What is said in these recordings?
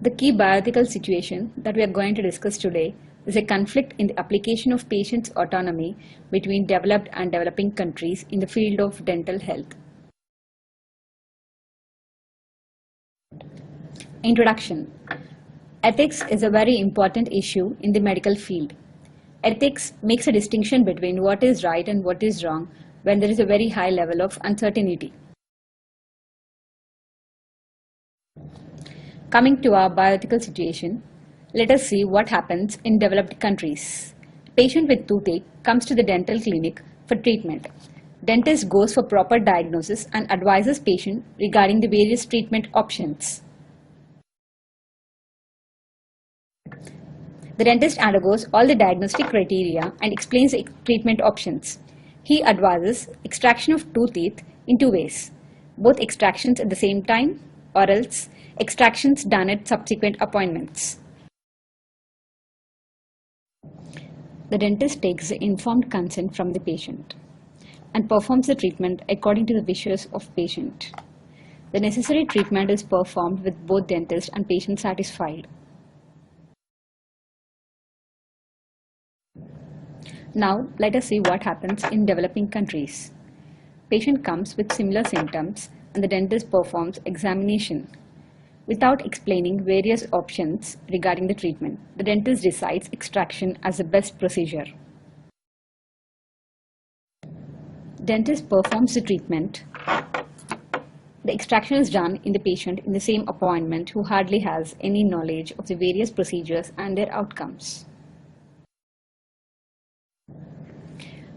The key bioethical situation that we are going to discuss today is a conflict in the application of patients' autonomy between developed and developing countries in the field of dental health. Introduction. Ethics is a very important issue in the medical field. Ethics makes a distinction between what is right and what is wrong when there is a very high level of uncertainty. Coming to our bioethical situation, let us see what happens in developed countries. A patient with toothache comes to the dental clinic for treatment. Dentist goes for proper diagnosis and advises patient regarding the various treatment options. The dentist undergoes all the diagnostic criteria and explains the treatment options. He advises extraction of tooth teeth in two ways, both extractions at the same time or else extractions done at subsequent appointments. The dentist takes the informed consent from the patient and performs the treatment according to the wishes of patient. The necessary treatment is performed with both dentist and patient satisfied. Now let us see what happens in developing countries. Patient comes with similar symptoms and the dentist performs examination. Without explaining various options regarding the treatment, the dentist decides extraction as the best procedure. Dentist performs the treatment. The extraction is done in the patient in the same appointment who hardly has any knowledge of the various procedures and their outcomes.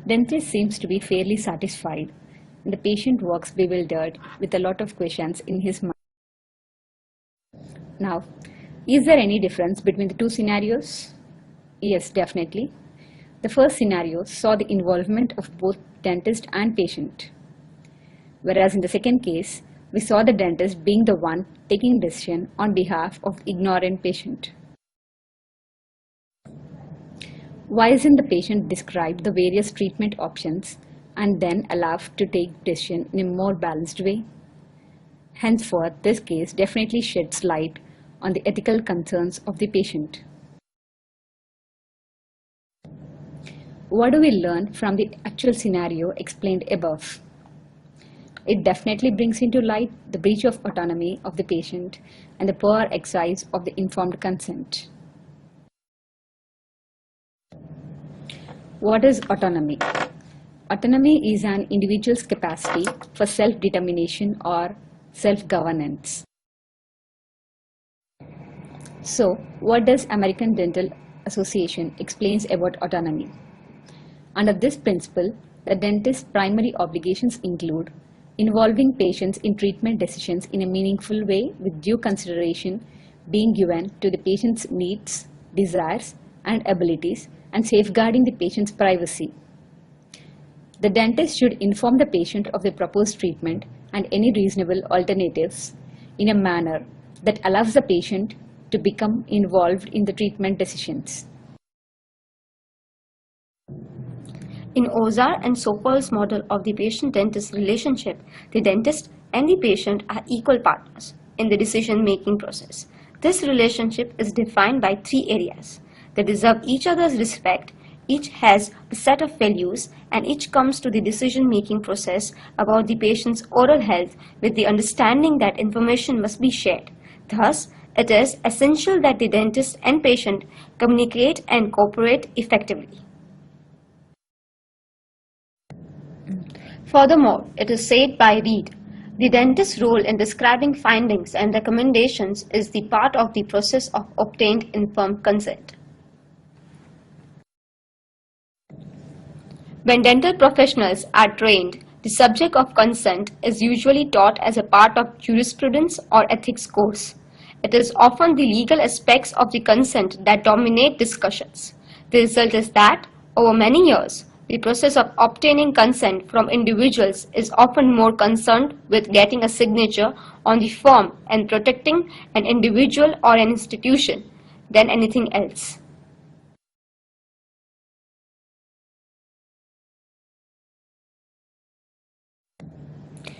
Dentist seems to be fairly satisfied and the patient walks bewildered with a lot of questions in his mind. Now, is there any difference between the two scenarios? Yes, definitely. The first scenario saw the involvement of both dentist and patient, whereas in the second case, we saw the dentist being the one taking decision on behalf of the ignorant patient. Why isn't the patient described the various treatment options and then allowed to take decision in a more balanced way? Henceforth, this case definitely sheds light on the ethical concerns of the patient. What do we learn from the actual scenario explained above? It definitely brings into light the breach of autonomy of the patient and the poor exercise of the informed consent. What is autonomy? Autonomy is an individual's capacity for self-determination or self-governance. So, what does American Dental Association explains about autonomy? Under this principle, the dentist's primary obligations include involving patients in treatment decisions in a meaningful way with due consideration being given to the patient's needs, desires, and abilities, and safeguarding the patient's privacy. The dentist should inform the patient of the proposed treatment and any reasonable alternatives in a manner that allows the patient to become involved in the treatment decisions. In Ozar and Sokol's model of the patient-dentist relationship, the dentist and the patient are equal partners in the decision-making process. This relationship is defined by three areas. They deserve each other's respect, each has a set of values, and each comes to the decision-making process about the patient's oral health with the understanding that information must be shared. Thus, it is essential that the dentist and patient communicate and cooperate effectively. Furthermore, it is said by Reed, the dentist's role in describing findings and recommendations is the part of the process of obtained informed consent. When dental professionals are trained, the subject of consent is usually taught as a part of jurisprudence or ethics course. It is often the legal aspects of the consent that dominate discussions. The result is that, over many years, the process of obtaining consent from individuals is often more concerned with getting a signature on the form and protecting an individual or an institution than anything else.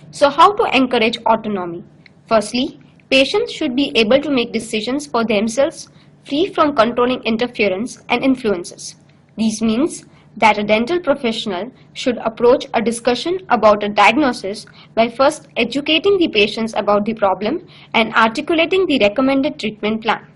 So how to encourage autonomy? Firstly, Patients should be able to make decisions for themselves, free from controlling interference and influences. This means that a dental professional should approach a discussion about a diagnosis by first educating the patients about the problem and articulating the recommended treatment plan.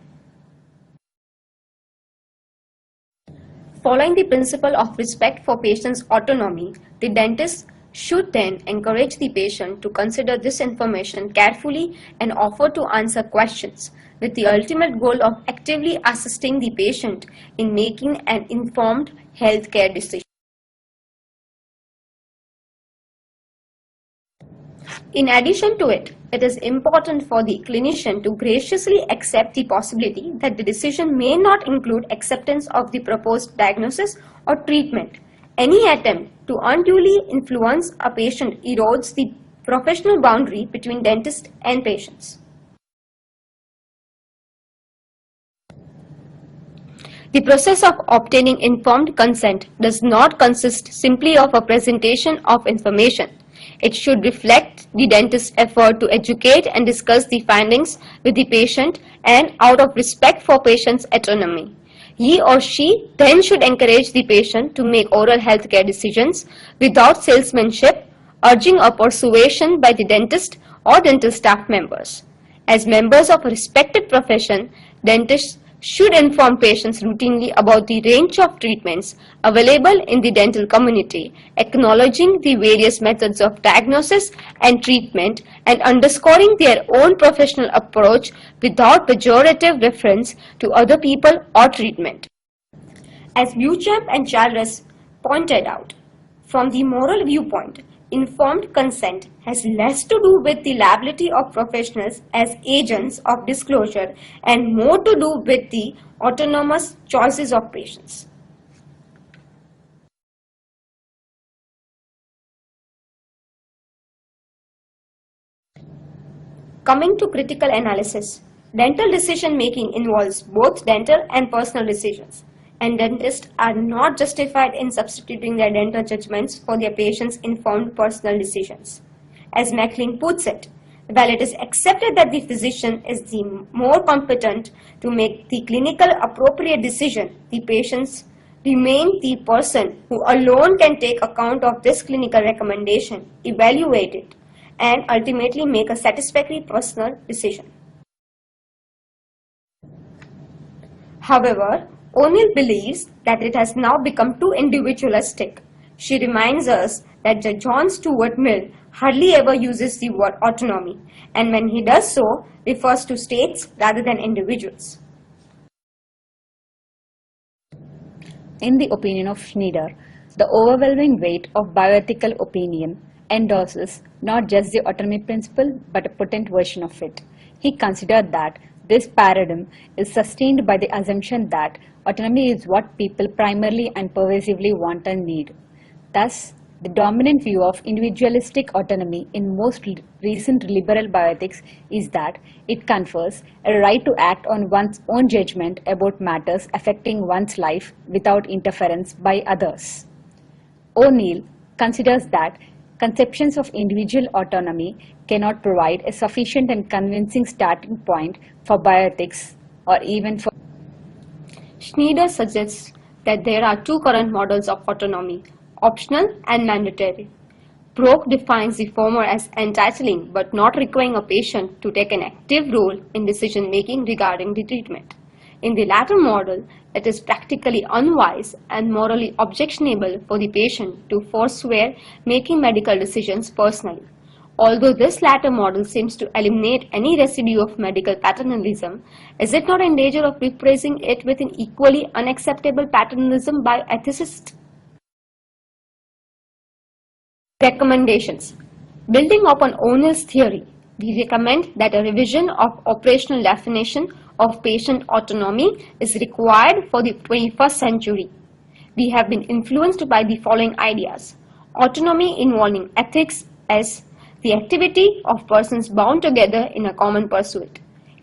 Following the principle of respect for patient's autonomy, the dentist should then encourage the patient to consider this information carefully and offer to answer questions, with the ultimate goal of actively assisting the patient in making an informed healthcare decision. In addition to it, it is important for the clinician to graciously accept the possibility that the decision may not include acceptance of the proposed diagnosis or treatment. Any attempt to unduly influence a patient erodes the professional boundary between dentist and patients. The process of obtaining informed consent does not consist simply of a presentation of information. It should reflect the dentist's effort to educate and discuss the findings with the patient, and out of respect for patient's autonomy, he or she then should encourage the patient to make oral healthcare decisions without salesmanship, urging or persuasion by the dentist or dental staff members. As members of a respected profession, dentists should inform patients routinely about the range of treatments available in the dental community, acknowledging the various methods of diagnosis and treatment and underscoring their own professional approach without pejorative reference to other people or treatment. As Beauchamp and Chalmers pointed out, from the moral viewpoint, informed consent has less to do with the liability of professionals as agents of disclosure and more to do with the autonomous choices of patients. Coming to critical analysis, dental decision making involves both dental and personal decisions, and dentists are not justified in substituting their dental judgments for their patients' informed personal decisions. As Maclean puts it, while it is accepted that the physician is the more competent to make the clinical appropriate decision, the patients remain the person who alone can take account of this clinical recommendation, evaluate it, and ultimately make a satisfactory personal decision. However, O'Neill believes that it has now become too individualistic. She reminds us that John Stuart Mill hardly ever uses the word autonomy, and when he does so, refers to states rather than individuals. In the opinion of Schneider, the overwhelming weight of bioethical opinion endorses not just the autonomy principle but a potent version of it. He considered that this paradigm is sustained by the assumption that autonomy is what people primarily and pervasively want and need. Thus, the dominant view of individualistic autonomy in most recent liberal bioethics is that it confers a right to act on one's own judgment about matters affecting one's life without interference by others. O'Neill considers that conceptions of individual autonomy cannot provide a sufficient and convincing starting point for bioethics or even for. Schneider suggests that there are two current models of autonomy, optional and mandatory. Brock defines the former as entitling but not requiring a patient to take an active role in decision making regarding the treatment. In the latter model, it is practically unwise and morally objectionable for the patient to forswear making medical decisions personally. Although this latter model seems to eliminate any residue of medical paternalism, is it not in danger of replacing it with an equally unacceptable paternalism by ethicists? Recommendations. Building upon O'Neill's theory, we recommend that a revision of operational definition of patient autonomy is required for the 21st century. We have been influenced by the following ideas. Autonomy involving ethics as the activity of persons bound together in a common pursuit.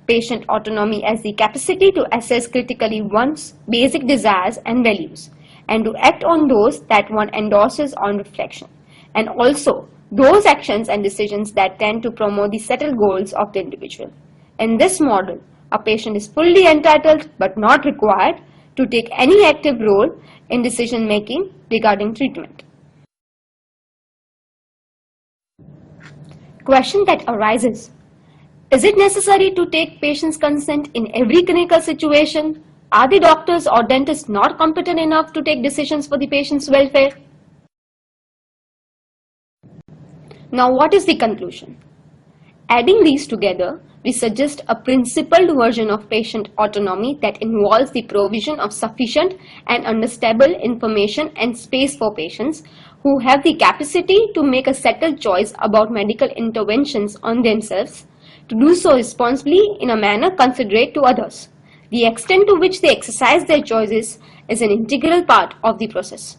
Patient autonomy as the capacity to assess critically one's basic desires and values, and to act on those that one endorses on reflection, and also those actions and decisions that tend to promote the settled goals of the individual. In this model, a patient is fully entitled but not required to take any active role in decision making regarding treatment. Question that arises: is it necessary to take patient's consent in every clinical situation? Are the doctors or dentists not competent enough to take decisions for the patient's welfare? Now, what is the conclusion? Adding these together, we suggest a principled version of patient autonomy that involves the provision of sufficient and understandable information and space for patients who have the capacity to make a settled choice about medical interventions on themselves, to do so responsibly in a manner considerate to others. The extent to which they exercise their choices is an integral part of the process.